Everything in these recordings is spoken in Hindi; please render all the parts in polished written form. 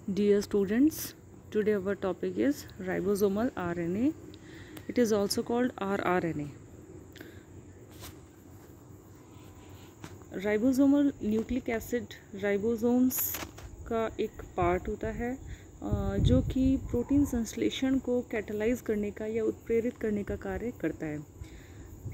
Dear students, today our topic is ribosomal RNA. It is also called rRNA. Ribosomal nucleic acid ribosomes का एक पार्ट होता है जो कि प्रोटीन संश्लेषण को कैटलाइज करने का या उत्प्रेरित करने का कार्य करता है.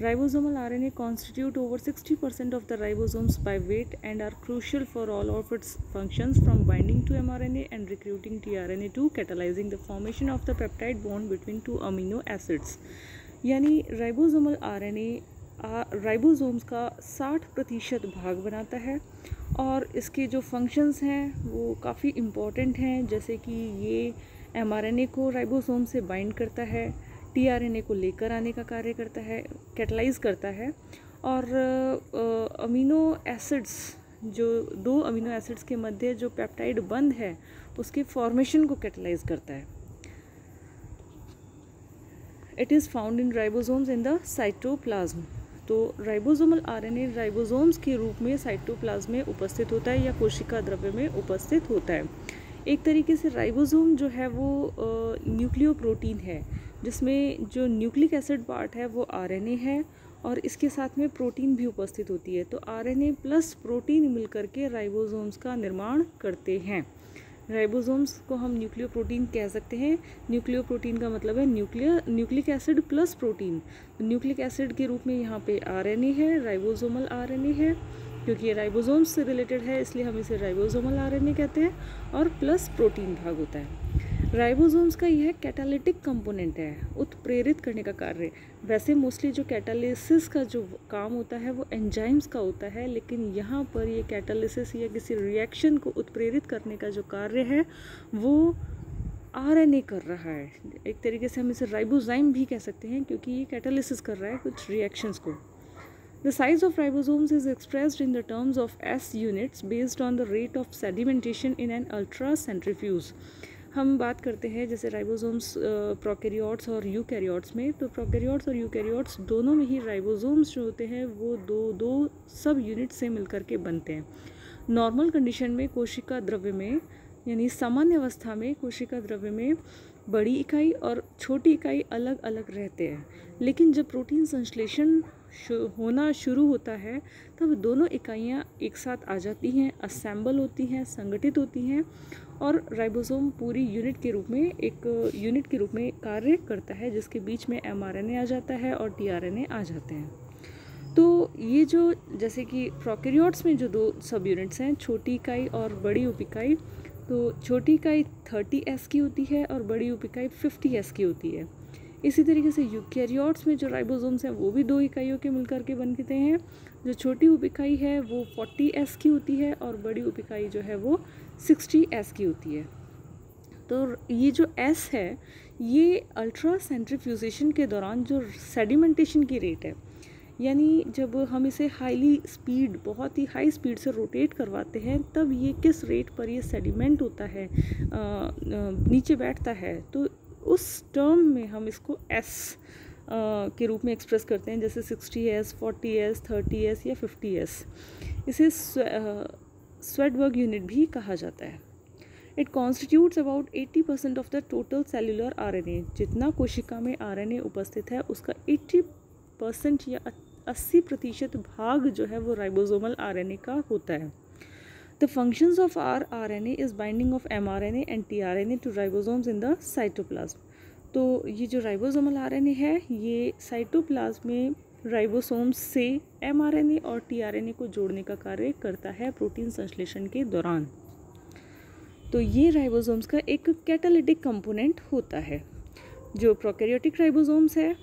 Ribosomal RNA constitute over 60% of the ribosomes by weight and are crucial for all of its functions from binding to mRNA and recruiting tRNA to catalyzing the formation of the peptide bond between two amino acids. यानी राइबोसोमल RNA राइबोसोम्स का 60% भाग बनाता है और इसके जो फंक्शंस हैं वो काफ़ी इम्पॉर्टेंट हैं, जैसे कि ये mRNA को राइबोसोम से बाइंड करता है, tRNA को लेकर आने का कार्य करता है, कैटलाइज करता है और अमीनो एसिड्स जो दो अमीनो एसिड्स के मध्य जो पेप्टाइड बंध है उसके फॉर्मेशन को कैटलाइज करता है. It is found in ribosomes in the cytoplasm. तो राइबोसोमल आरएनए राइबोसोम्स के रूप में साइटोप्लाज्म में उपस्थित होता है या कोशिका द्रव्य में उपस्थित होता है. एक तरीके से राइबोसोम जो है वो न्यूक्लियोप्रोटीन है, जिसमें जो न्यूक्लिक एसिड पार्ट है वो आरएनए है और इसके साथ में प्रोटीन भी उपस्थित होती है. तो आरएनए प्लस प्रोटीन मिलकर के राइबोसोम्स का निर्माण करते हैं. राइबोसोम्स को हम न्यूक्लियोप्रोटीन कह सकते हैं. न्यूक्लियोप्रोटीन का मतलब है nucleic acid plus protein. Nucleic acid के रूप में यहाँ पे आरएनए है, राइबोसोमल आरएनए है, क्योंकि ये राइबोसोम्स से रिलेटेड है इसलिए हम इसे राइबोसोमल आरएनए कहते हैं, और प्लस प्रोटीन भाग होता है. राइबोसोम्स का यह कैटालिटिक कंपोनेंट है, उत्प्रेरित करने का कार्य. वैसे मोस्टली जो कैटालिसिस का जो काम होता है वो एंजाइम्स का होता है, लेकिन यहाँ पर ये कैटालिसिस या किसी रिएक्शन को उत्प्रेरित करने का जो कार्य है वो आरएनए कर रहा है. एक तरीके से हम इसे राइबोजाइम भी कह सकते हैं, क्योंकि ये कैटालिसिस कर रहा है कुछ रिएक्शंस को. The size of ribosomes is expressed in the terms of S units based on the rate of sedimentation in an ultracentrifuge. हम बात करते हैं जैसे राइबोसोम्स प्रोकैरियोट्स और यूकैरियोट्स में. तो प्रोकैरियोट्स और यूकैरियोट्स दोनों में ही राइबोसोम्स जो होते हैं वो दो सब यूनिट से मिलकर के बनते हैं. नॉर्मल कंडीशन में कोशिका द्रव्य में, यानी सामान्य अवस्था में कोशिका द्रव्य में बड़ी इकाई और छोटी इकाई अलग अलग रहते हैं, लेकिन जब प्रोटीन संश्लेषण होना शुरू होता है तब दोनों इकाइयाँ एक साथ आ जाती हैं, असेंबल होती हैं, संगठित होती हैं और राइबोसोम पूरी यूनिट के रूप में यूनिट के रूप में कार्य करता है, जिसके बीच में mRNA आ जाता है और tRNA आ जाते हैं. तो ये जो जैसे कि प्रोकैरियोट्स में जो दो सब यूनिट्स हैं, छोटी इकाई और बड़ी उप इकाई, तो छोटी इकाई 30S की होती है और बड़ी उप इकाई 50S की होती है. इसी तरीके से यूकैरियोट्स में जो राइबोसोम्स हैं वो भी दो इकाइयों के मिलकर के बनते हैं. जो छोटी उप इकाई है वो 40S की होती है और बड़ी उप इकाई जो है वो 60S की होती है. तो ये जो S है ये अल्ट्रा सेंट्रीफ्यूजेशन के दौरान जो सेडिमेंटेशन की रेट है, यानी जब हम इसे बहुत ही हाई स्पीड से रोटेट करवाते हैं तब ये किस रेट पर ये सेडिमेंट होता है, नीचे बैठता है, तो उस टर्म में हम इसको S के रूप में एक्सप्रेस करते हैं, जैसे 60S, 40S, 30S या 50S. इसे स्वेडबर्ग यूनिट भी कहा जाता है. It constitutes about 80% of the total cellular RNA. जितना कोशिका में आरएनए उपस्थित है उसका 80% या 80% भाग जो है वो राइबोसोमल आरएनए का होता है. The functions of rRNA is binding of mRNA and tRNA to ribosomes in the cytoplasm. तो ये जो राइबोसोमल आरएनए है ये साइटोप्लाज्म में राइबोसोम्स से mRNA और tRNA को जोड़ने का कार्य करता है प्रोटीन संश्लेषण के दौरान. तो ये राइबोसोम्स का एक कैटालिटिक कंपोनेंट होता है. जो प्रोकैरियोटिक राइबोसोम्स है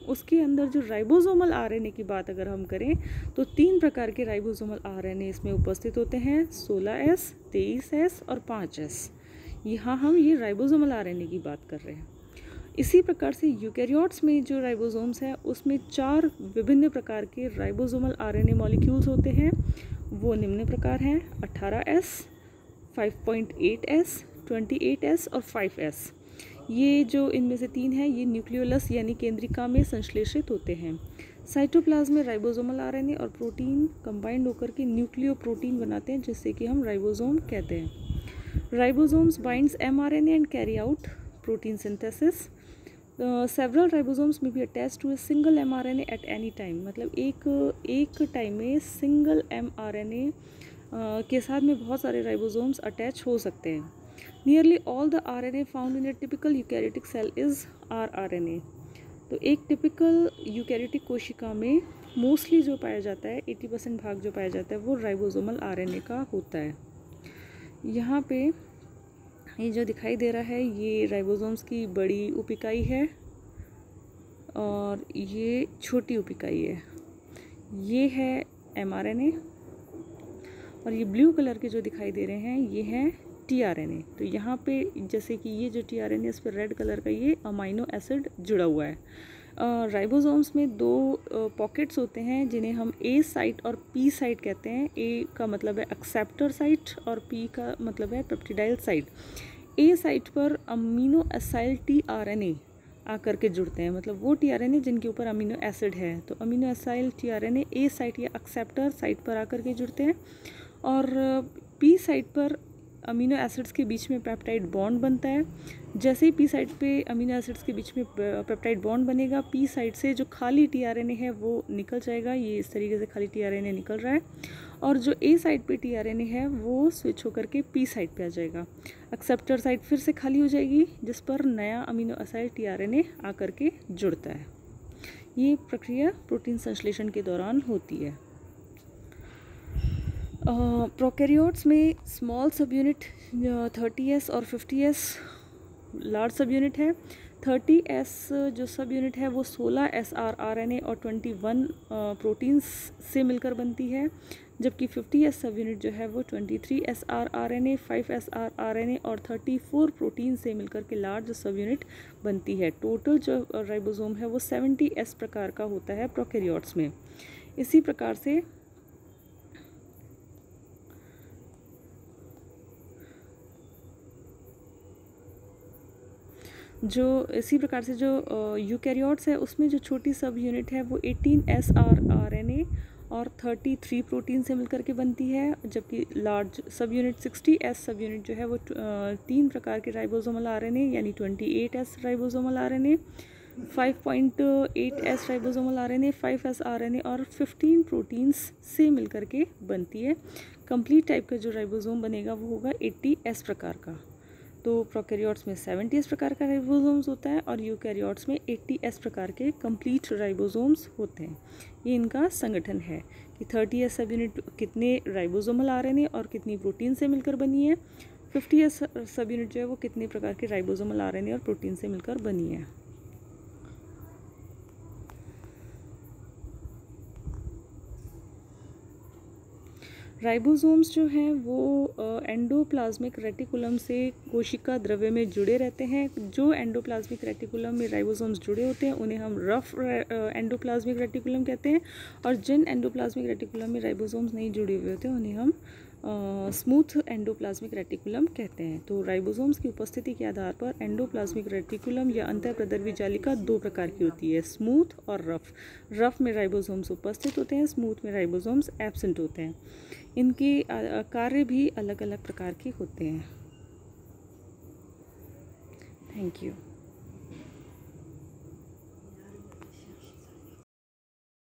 उसके अंदर जो राइबोसोमल आरएनए की बात अगर हम करें तो 3 प्रकार के राइबोसोमल आरएनए इसमें उपस्थित होते हैं, 16S, 23S और 5S. यहाँ हम ये राइबोसोमल आरएनए की बात कर रहे हैं. इसी प्रकार से यूकैरियोट्स में जो राइबोसोम्स हैं उसमें 4 विभिन्न प्रकार के राइबोसोमल आरएनए मॉलिक्यूल्स होते हैं. वो निम्न प्रकार हैं: 18S, 5.8S, 28S और 5S. ये जो इनमें से 3 हैं ये न्यूक्लियोलस यानी केंद्रिका में संश्लेषित होते हैं. साइटोप्लाज्म में राइबोसोमल आरएनए और प्रोटीन कंबाइंड होकर के न्यूक्लियोप्रोटीन बनाते हैं, जिससे कि हम राइबोसोम कहते हैं. Ribosomes binds mRNA and carry out protein synthesis. Several ribosomes may be attached to a single mRNA at any time. मतलब एक टाइम में सिंगल mRNA के साथ में बहुत सारे राइबोसोम्स अटैच हो सकते हैं. Nearly all the RNA found in a typical eukaryotic cell is rRNA. तो एक टिपिकल यूकैरियोटिक कोशिका में मोस्टली जो पाया जाता है 80% भाग जो पाया जाता है वो राइबोसोमल आरएनए का होता है. यहाँ पे ये जो दिखाई दे रहा है ये राइबोसोम्स की बड़ी उपिकाई है और ये छोटी उपिकाई है. ये है mRNA और ये ब्लू कलर के जो दिखाई दे रहे हैं ये हैं tRNA. तो यहाँ पे जैसे कि ये जो tRNA इस पर रेड कलर का ये अमाइनो एसिड जुड़ा हुआ है. राइबोसोम्स में दो पॉकेट्स होते हैं जिन्हें हम ए साइट और पी साइट कहते हैं. ए का मतलब है एक्सेप्टर साइट और पी का मतलब है पेप्टिडाइल साइट. ए साइट पर अमीनो एसाइल tRNA आकर के जुड़ते हैं, मतलब वो tRNA जिनके ऊपर अमीनो एसिड है. तो अमीनो एसाइल tRNA ए साइट या एक्सेप्टर साइट पर आकर के जुड़ते हैं और पी साइट पर अमीनो एसिड्स के बीच में पेप्टाइड बॉन्ड बनता है. जैसे ही पी साइड पे अमीनो एसिड्स के बीच में पेप्टाइड बॉन्ड बनेगा पी साइड से जो खाली tRNA है वो निकल जाएगा. ये इस तरीके से खाली tRNA निकल रहा है और जो ए साइड पे tRNA है वो स्विच होकर के पी साइड पे आ जाएगा. एक्सेप्टर साइड फिर से खाली हो जाएगी जिस पर नया अमीनो एसाइल tRNA आकर के जुड़ता है. ये प्रक्रिया प्रोटीन संश्लेषण के दौरान होती है. प्रोकैरियोट्स में स्मॉल सब यूनिट 30S और 50S लार्ज सब यूनिट है. 30S जो सब यूनिट है वो 16 srRNA और 21 प्रोटीन्स से मिलकर बनती है, जबकि 50S सब यूनिट जो है वो 23 srRNA, 5 srRNA और 34 प्रोटीन से मिलकर के लार्ज सब यूनिट बनती है. टोटल जो राइबोसोम है वो 70S प्रकार का होता है प्रोकैरियोट्स में. इसी प्रकार से जो यूकैरियोट्स है उसमें जो छोटी सब यूनिट है वो 18 srRNA और 33 प्रोटीन से मिलकर के बनती है, जबकि लार्ज सब यूनिट 60S सब यूनिट जो है वो 3 प्रकार के राइबोसोमल आरएनए यानी 28S ribosomal RNA, 5.8S ribosomal RNA, 5S RNA और 15 प्रोटीन्स से मिलकर के बनती है. कंप्लीट टाइप का जो राइबोसोम बनेगा वो होगा 80S प्रकार का. तो प्रोकैरियोट्स में 70S प्रकार का राइबोसोम्स होता है और यूकैरियोट्स में 80S प्रकार के कंप्लीट राइबोसोम्स होते हैं. ये इनका संगठन है कि 30S सब यूनिट कितने राइबोसोमल आरएनए और कितनी प्रोटीन से मिलकर बनी है. 50S सब यूनिट जो है वो कितने प्रकार के राइबोसोमल आरएनए और प्रोटीन से मिलकर बनी है. राइबोसोम्स जो हैं वो एंडोप्लाज्मिक रेटिकुलम से कोशिका द्रव्य में जुड़े रहते हैं. जो एंडोप्लाज्मिक रेटिकुलम में राइबोसोम्स जुड़े होते हैं उन्हें हम रफ एंडोप्लाज्मिक रेटिकुलम कहते हैं और जिन एंडोप्लाज्मिक रेटिकुलम में राइबोसोम्स नहीं जुड़े हुए होते हैं उन्हें हम स्मूथ एंडोप्लाज्मिक रेटिकुलम कहते हैं. तो राइबोसोम्स की उपस्थिति के आधार पर एंडोप्लाज्मिक रेटिकुलम या अंतःप्रद्रवी जालिका दो प्रकार की होती है, स्मूथ और रफ. रफ में राइबोसोम्स उपस्थित होते हैं, स्मूथ में राइबोसोम्स एब्सेंट होते हैं. इनके कार्य भी अलग अलग प्रकार के होते हैं. Thank you.